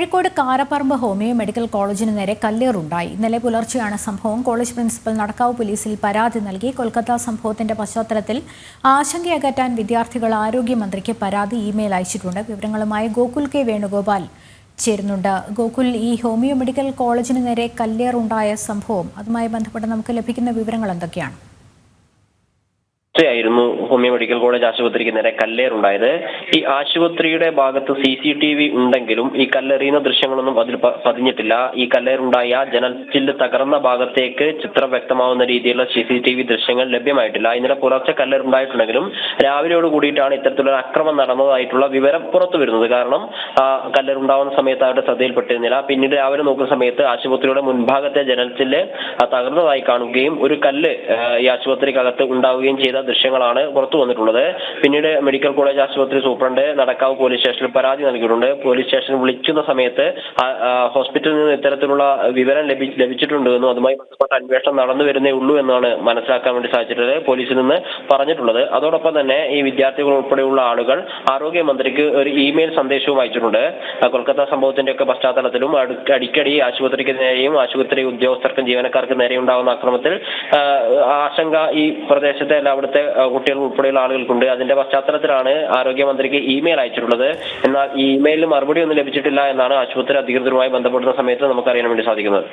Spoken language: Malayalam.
കോഴിക്കോട് കാരപ്പറമ്പ് ഹോമിയോ മെഡിക്കൽ കോളേജിന് നേരെ കല്ലേറുണ്ടായി. ഇന്നലെ പുലർച്ചെയാണ് സംഭവം. കോളേജ് പ്രിൻസിപ്പൽ നടക്കാവ് പോലീസിൽ പരാതി നൽകി. കൊൽക്കത്ത സംഭവത്തിന്റെ പശ്ചാത്തലത്തിൽ ആശങ്കയകറ്റാൻ വിദ്യാർത്ഥികൾ ആരോഗ്യമന്ത്രിക്ക് പരാതി ഇമെയിൽ അയച്ചിട്ടുണ്ട്. വിവരങ്ങളുമായി ഗോകുൽ കെ വേണുഗോപാൽ ചേരുന്നുണ്ട്. ഗോകുൽ, ഈ ഹോമിയോ മെഡിക്കൽ കോളേജിന് നേരെ കല്ലേറുണ്ടായ സംഭവം, അതുമായി ബന്ധപ്പെട്ട് നമുക്ക് ലഭിക്കുന്ന വിവരങ്ങൾ എന്തൊക്കെയാണ്? ായിരുന്നു ഹോമിയോ മെഡിക്കൽ കോളേജ് ആശുപത്രിക്ക് നേരെ കല്ലേറുണ്ടായത്. ഈ ആശുപത്രിയുടെ ഭാഗത്ത് CCTV ഉണ്ടെങ്കിലും ഈ കല്ലെറിയുന്ന ദൃശ്യങ്ങളൊന്നും അതിൽ പതിഞ്ഞിട്ടില്ല. ഈ കല്ലേറുണ്ടായ ജനൽ ചില്ല് തകർന്ന ഭാഗത്തേക്ക് ചിത്രം വ്യക്തമാവുന്ന രീതിയിലുള്ള CCTV ദൃശ്യങ്ങൾ ലഭ്യമായിട്ടില്ല. ഇന്നലെ പുലർച്ചെ കല്ലെറുണ്ടായിട്ടുണ്ടെങ്കിലും രാവിലെയോട് കൂടിയിട്ടാണ് ഇത്തരത്തിലൊരു അക്രമം നടന്നതായിട്ടുള്ള വിവരം പുറത്തു വരുന്നത്. കാരണം കല്ലെറുണ്ടാവുന്ന സമയത്ത് അവരുടെ ശ്രദ്ധയിൽപ്പെട്ടിരുന്നില്ല. പിന്നീട് രാവിലെ നോക്കുന്ന സമയത്ത് ആശുപത്രിയുടെ മുൻഭാഗത്തെ ജനൽ ചില്ല് തകർന്നതായി കാണുകയും ഒരു കല്ല് ഈ ആശുപത്രിക്കകത്ത് ഉണ്ടാവുകയും ചെയ്ത ദൃശ്യങ്ങളാണ് പുറത്തു വന്നിട്ടുള്ളത്. പിന്നീട് മെഡിക്കൽ കോളേജ് ആശുപത്രി സൂപ്രണ്ട് നടക്കാവ് പോലീസ് സ്റ്റേഷനിൽ പരാതി നൽകിയിട്ടുണ്ട്. പോലീസ് സ്റ്റേഷനിൽ വിളിക്കുന്ന സമയത്ത് ഹോസ്പിറ്റലിൽ നിന്ന് ഇത്തരത്തിലുള്ള വിവരം ലഭിച്ചിട്ടുണ്ട് എന്നും അതുമായി ബന്ധപ്പെട്ട അന്വേഷണം നടന്നു വരുന്നേ ഉള്ളൂ എന്നാണ് മനസ്സിലാക്കാൻ വേണ്ടി സാധിച്ചിട്ടുള്ളത്, പോലീസിൽ നിന്ന് പറഞ്ഞിട്ടുള്ളത്. അതോടൊപ്പം തന്നെ ഈ വിദ്യാർത്ഥികൾ ഉൾപ്പെടെയുള്ള ആളുകൾ ആരോഗ്യമന്ത്രിക്ക് ഒരു ഇമെയിൽ സന്ദേശവും അയച്ചിട്ടുണ്ട്. കൊൽക്കത്ത സംഭവത്തിന്റെ ഒക്കെ പശ്ചാത്തലത്തിലും അടിക്കടി ആശുപത്രിക്ക് നേരെയും ആശുപത്രി ഉദ്യോഗസ്ഥർക്കും ജീവനക്കാർക്കും നേരെ ഉണ്ടാകുന്ന അക്രമത്തിൽ ആശങ്ക ഈ പ്രദേശത്തെ അവിടുത്തെ കുട്ടികൾ ഉൾപ്പെടെയുള്ള ആളുകൾക്കുണ്ട്. അതിന്റെ പശ്ചാത്തലത്തിലാണ് ആരോഗ്യമന്ത്രിക്ക് ഇമെയിൽ അയച്ചിട്ടുള്ളത്. എന്നാൽ ഈ ഇമെയിലിൽ മറുപടി ഒന്നും ലഭിച്ചിട്ടില്ല എന്നാണ് ആശുപത്രി അധികൃതരുമായി ബന്ധപ്പെടുന്ന സമയത്ത് നമുക്കറിയാൻ വേണ്ടി സാധിക്കുന്നത്.